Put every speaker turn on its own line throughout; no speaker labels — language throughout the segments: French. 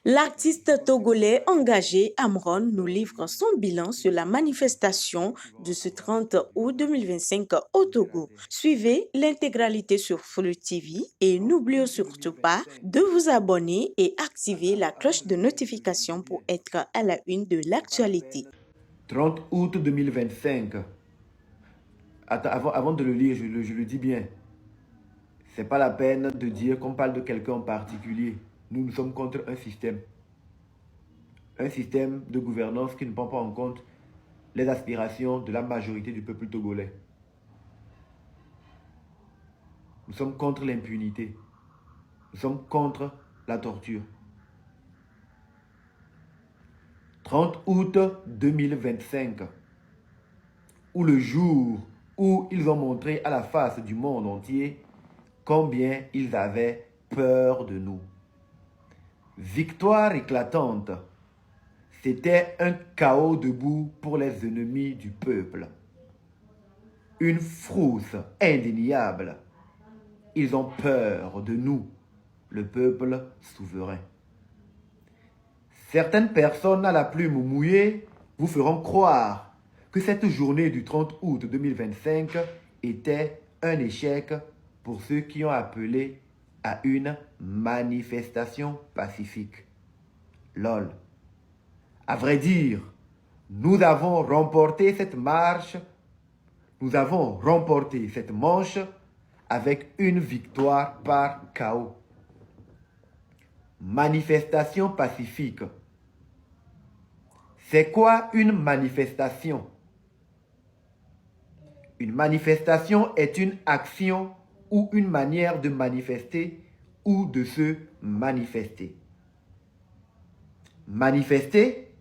L'artiste togolais engagé Amron nous livre son bilan sur la manifestation de ce 30 août 2025 au Togo. Suivez l'intégralité sur Flux TV et n'oubliez surtout pas de vous abonner et activer la cloche de notification pour être à la une de l'actualité.
30 août 2025. Attends, avant de le lire, je le dis bien. C'est pas la peine de dire qu'on parle de quelqu'un en particulier. Nous sommes contre un système. Un système de gouvernance qui ne prend pas en compte les aspirations de la majorité du peuple togolais. Nous sommes contre l'impunité. Nous sommes contre la torture. 30 août 2025, ou le jour où ils ont montré à la face du monde entier combien ils avaient peur de nous. Victoire éclatante. C'était un chaos debout pour les ennemis du peuple. Une frousse indéniable. Ils ont peur de nous, le peuple souverain. Certaines personnes à la plume mouillée vous feront croire que cette journée du 30 août 2025 était un échec pour ceux qui ont appelé à une manifestation pacifique. LOL. À vrai dire, nous avons remporté cette marche, nous avons remporté cette manche avec une victoire par chaos. Manifestation pacifique. C'est quoi une manifestation? Une manifestation est une action ou une manière de manifester ou de se manifester. Manifester,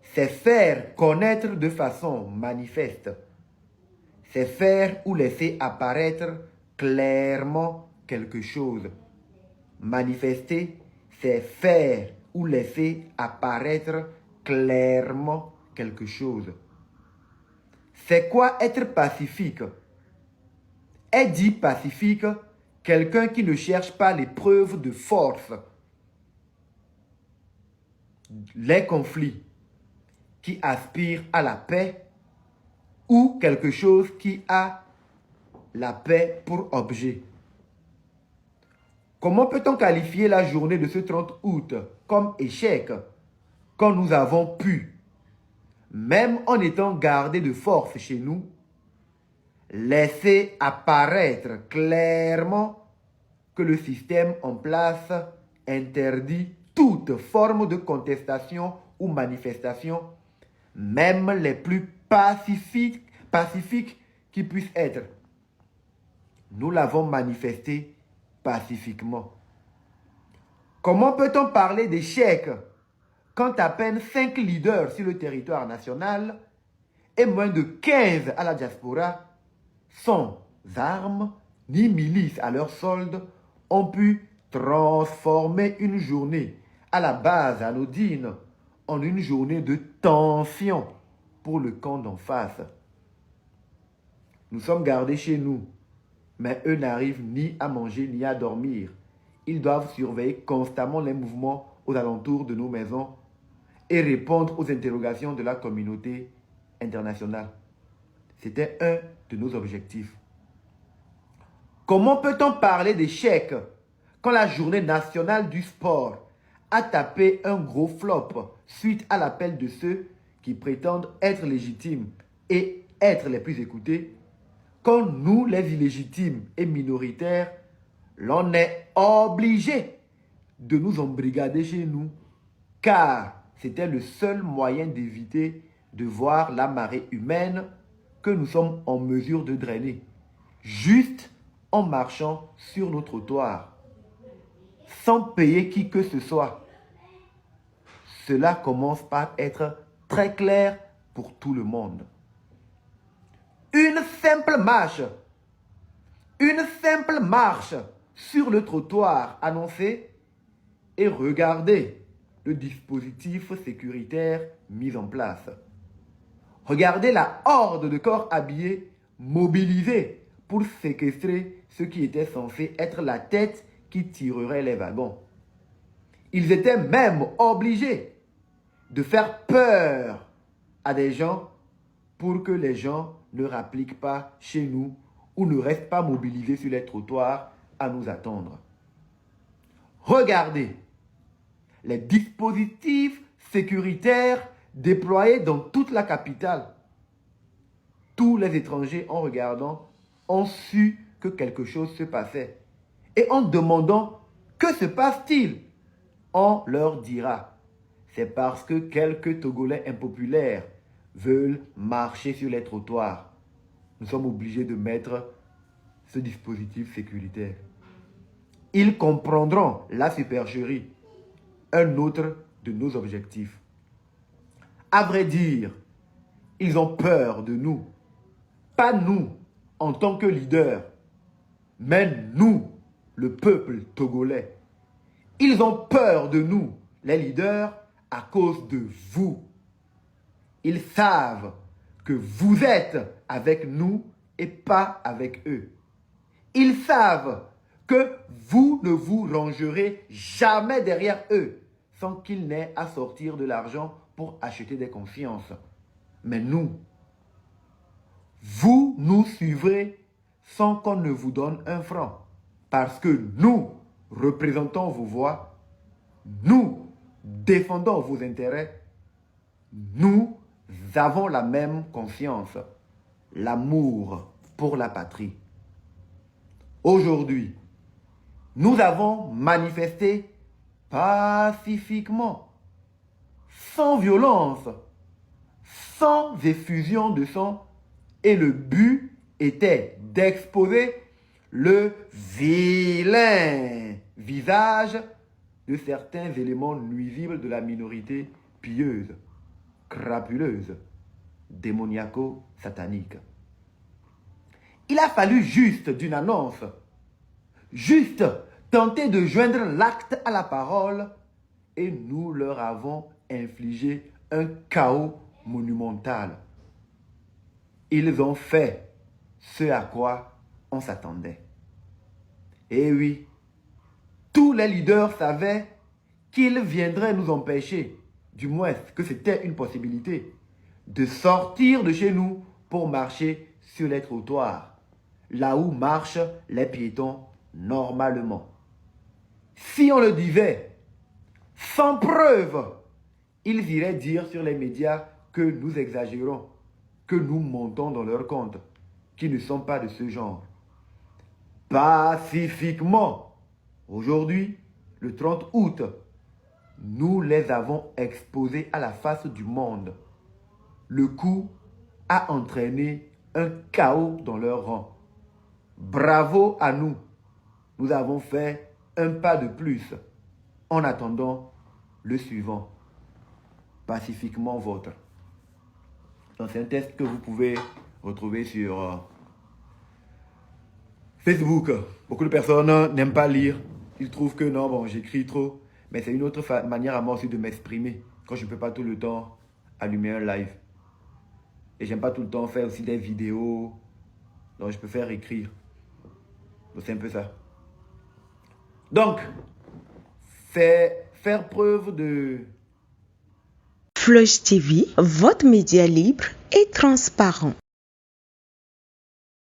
c'est faire connaître de façon manifeste. C'est faire ou laisser apparaître clairement quelque chose. Manifester, c'est faire ou laisser apparaître clairement quelque chose. C'est quoi être pacifique? Est dit pacifique quelqu'un qui ne cherche pas les preuves de force, les conflits, qui aspire à la paix ou quelque chose qui a la paix pour objet. Comment peut-on qualifier la journée de ce 30 août comme échec quand nous avons pu, même en étant gardés de force chez nous, laisser apparaître clairement que le système en place interdit toute forme de contestation ou manifestation, même les plus pacifiques qui puissent être. Nous l'avons manifesté pacifiquement. Comment peut-on parler d'échec quand à peine 5 leaders sur le territoire national et moins de 15 à la diaspora, sans armes ni milices à leur solde, ont pu transformer une journée à la base anodine en une journée de tension pour le camp d'en face. Nous sommes gardés chez nous, mais eux n'arrivent ni à manger ni à dormir. Ils doivent surveiller constamment les mouvements aux alentours de nos maisons et répondre aux interrogations de la communauté internationale. C'était un de nos objectifs. Comment peut-on parler d'échec quand la journée nationale du sport a tapé un gros flop suite à l'appel de ceux qui prétendent être légitimes et être les plus écoutés, quand nous, les illégitimes et minoritaires, l'on est obligé de nous embrigader chez nous, car c'était le seul moyen d'éviter de voir la marée humaine que nous sommes en mesure de drainer, juste en marchant sur nos trottoirs, sans payer qui que ce soit. Cela commence par être très clair pour tout le monde. Une simple marche sur le trottoir annoncé et regardez le dispositif sécuritaire mis en place. Regardez la horde de corps habillés mobilisés pour séquestrer ce qui était censé être la tête qui tirerait les wagons. Ils étaient même obligés de faire peur à des gens pour que les gens ne rappliquent pas chez nous ou ne restent pas mobilisés sur les trottoirs à nous attendre. Regardez les dispositifs sécuritaires déployés dans toute la capitale. Tous les étrangers, en regardant, ont su que quelque chose se passait. Et en demandant « Que se passe-t-il ?» on leur dira « C'est parce que quelques Togolais impopulaires veulent marcher sur les trottoirs. Nous sommes obligés de mettre ce dispositif sécuritaire. » Ils comprendront la supercherie, un autre de nos objectifs. À vrai dire, ils ont peur de nous. Pas nous en tant que leaders, mais nous, le peuple togolais. Ils ont peur de nous, les leaders, à cause de vous. Ils savent que vous êtes avec nous et pas avec eux. Ils savent que vous ne vous rangerez jamais derrière eux sans qu'ils n'aient à sortir de l'argent pour acheter des confiances. Mais nous, vous nous suivrez sans qu'on ne vous donne un franc. Parce que nous représentons vos voix, nous défendons vos intérêts, nous avons la même confiance, l'amour pour la patrie. Aujourd'hui, nous avons manifesté pacifiquement, sans violence, sans effusion de sang, et le but était d'exposer le vilain visage de certains éléments nuisibles de la minorité pieuse, crapuleuse, démoniaco-satanique. Il a fallu juste d'une annonce, juste tenter de joindre l'acte à la parole, et nous leur avons infligé un chaos monumental. Ils ont fait ce à quoi on s'attendait. Et oui, tous les leaders savaient qu'ils viendraient nous empêcher, du moins que c'était une possibilité, de sortir de chez nous pour marcher sur les trottoirs, là où marchent les piétons normalement. Si on le disait, sans preuve, ils iraient dire sur les médias que nous exagérons, que nous montons dans leur compte, qui ne sont pas de ce genre. Pacifiquement, aujourd'hui, le 30 août, nous les avons exposés à la face du monde. Le coup a entraîné un chaos dans leur rang. Bravo à nous. Nous avons fait un pas de plus en attendant le suivant. Pacifiquement vôtre. Donc c'est un test que vous pouvez retrouver sur Facebook. Beaucoup de personnes n'aiment pas lire. Ils trouvent que non, bon, j'écris trop. Mais c'est une autre manière à moi aussi de m'exprimer. Quand je ne peux pas tout le temps allumer un live. Et j'aime pas tout le temps faire aussi des vidéos. Donc je peux faire écrire. Donc c'est un peu ça. Donc, faire preuve de...
Floche TV, votre média libre et transparent.